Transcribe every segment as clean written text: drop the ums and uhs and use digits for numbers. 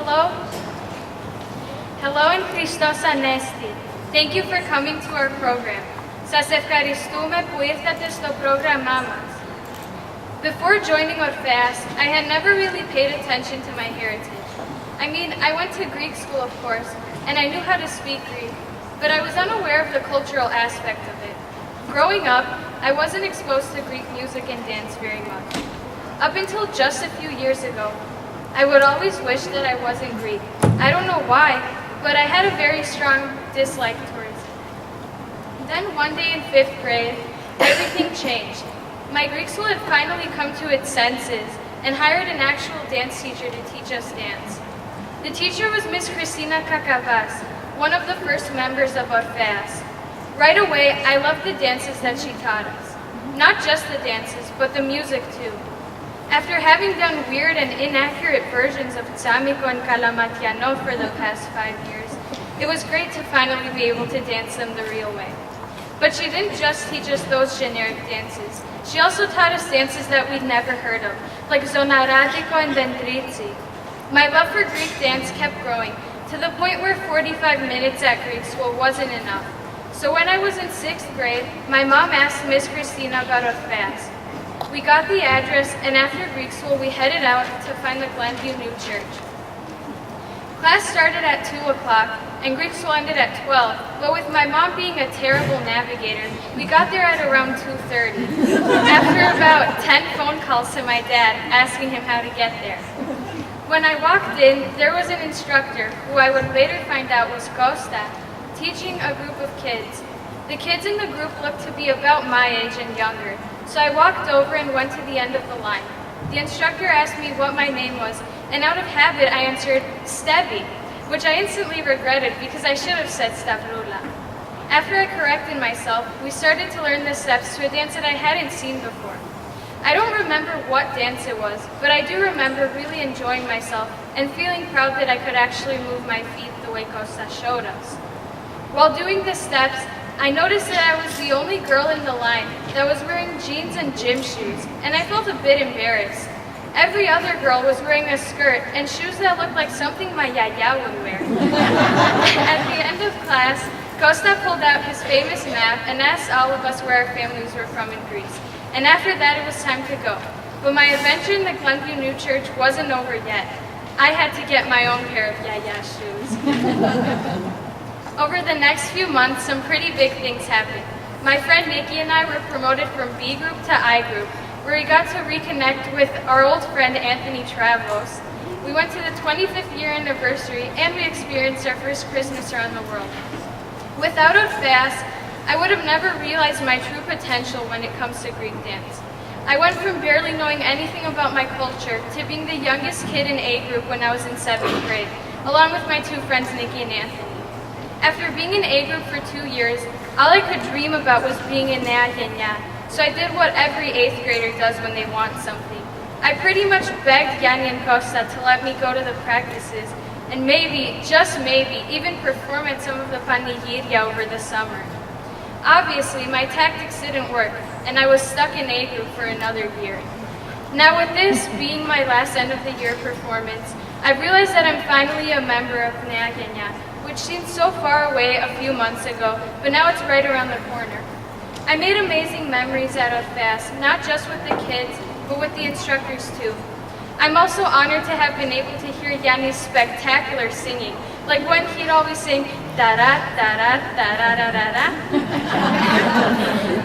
Hello? Hello in Christos Anesti. Thank you for coming to our program. Σας ευχαριστούμε που ήρθατε στο πρόγραμμά μας. Before joining Orpheus, I had never really paid attention to my heritage. I mean, I went to Greek school, of course, and I knew how to speak Greek, but I was unaware of the cultural aspect of it. Growing up, I wasn't exposed to Greek music and dance very much. Up until just a few years ago, I would always wish that I wasn't Greek. I don't know why, but I had a very strong dislike towards it. Then one day in 5th grade, everything changed. My Greek school had finally come to its senses and hired an actual dance teacher to teach us dance. The teacher was Miss Christina Kakavas, one of the first members of Orpheus. Right away, I loved the dances that she taught us. Not just the dances, but the music too. After having done weird and inaccurate versions of Tsamiko and Kalamatiano for the past 5 years, it was great to finally be able to dance them the real way. But she didn't just teach us those generic dances. She also taught us dances that we'd never heard of, like Zonaradiko and Dendritsi. My love for Greek dance kept growing, to the point where 45 minutes at Greek school wasn't enough. So when I was in 6th grade, my mom asked Miss Christina about Orpheus. We got the address, and after Greek school, we headed out to find the Glenview New Church. Class started at 2 o'clock, and Greek school ended at 12, but with my mom being a terrible navigator, we got there at around 2:30, after about 10 phone calls to my dad asking him how to get there. When I walked in, there was an instructor, who I would later find out was Costa, teaching a group of kids. The kids in the group looked to be about my age and younger, so I walked over and went to the end of the line. The instructor asked me what my name was, and out of habit I answered Stevi, which I instantly regretted because I should have said Stavroula. After I corrected myself, we started to learn the steps to a dance that I hadn't seen before. I don't remember what dance it was, but I do remember really enjoying myself and feeling proud that I could actually move my feet the way Costa showed us. While doing the steps, I noticed that I was the only girl in the line that was wearing jeans and gym shoes, and I felt a bit embarrassed. Every other girl was wearing a skirt and shoes that looked like something my yaya would wear. At the end of class, Costa pulled out his famous map and asked all of us where our families were from in Greece. And after that, it was time to go. But my adventure in the Glenview New Church wasn't over yet. I had to get my own pair of yaya shoes. Over the next few months, some pretty big things happened. My friend Nikki and I were promoted from B group to I group, where we got to reconnect with our old friend Anthony Travos. We went to the 25th year anniversary, and we experienced our first Christmas around the world. Without Orpheus, I would have never realized my true potential when it comes to Greek dance. I went from barely knowing anything about my culture to being the youngest kid in A group when I was in 7th grade, along with my two friends Nikki and Anthony. After being in A group for 2 years, all I could dream about was being in Nea Genya, so I did what every 8th grader does when they want something. I pretty much begged Yanni and Costa to let me go to the practices, and maybe, just maybe, even perform at some of the panigirya over the summer. Obviously, my tactics didn't work, and I was stuck in A group for another year. Now with this being my last end of the year performance, I've realized that I'm finally a member of Nea Genya, which seemed so far away a few months ago, but now it's right around the corner. I made amazing memories at Orpheus, not just with the kids, but with the instructors too. I'm also honored to have been able to hear Yanni's spectacular singing, like when he'd always sing da-da, da-da, da-da-da-da-da.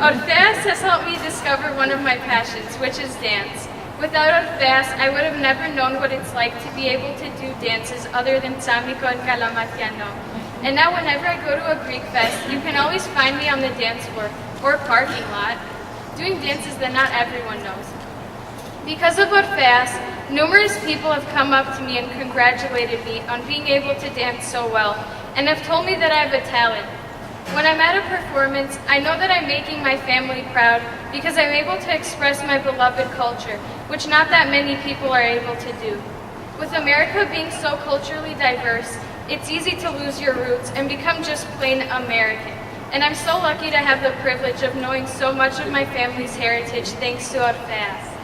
Orpheus has helped me discover one of my passions, which is dance. Without Orpheus, I would have never known what it's like to be able to do dances other than Tsamiko and Kalamatiano. And now whenever I go to a Greek fest, you can always find me on the dance floor or parking lot, doing dances that not everyone knows. Because of Orpheus, numerous people have come up to me and congratulated me on being able to dance so well, and have told me that I have a talent. When I'm at a performance, I know that I'm making my family proud because I'm able to express my beloved culture, which not that many people are able to do. With America being so culturally diverse, it's easy to lose your roots and become just plain American. And I'm so lucky to have the privilege of knowing so much of my family's heritage thanks to Orpheus.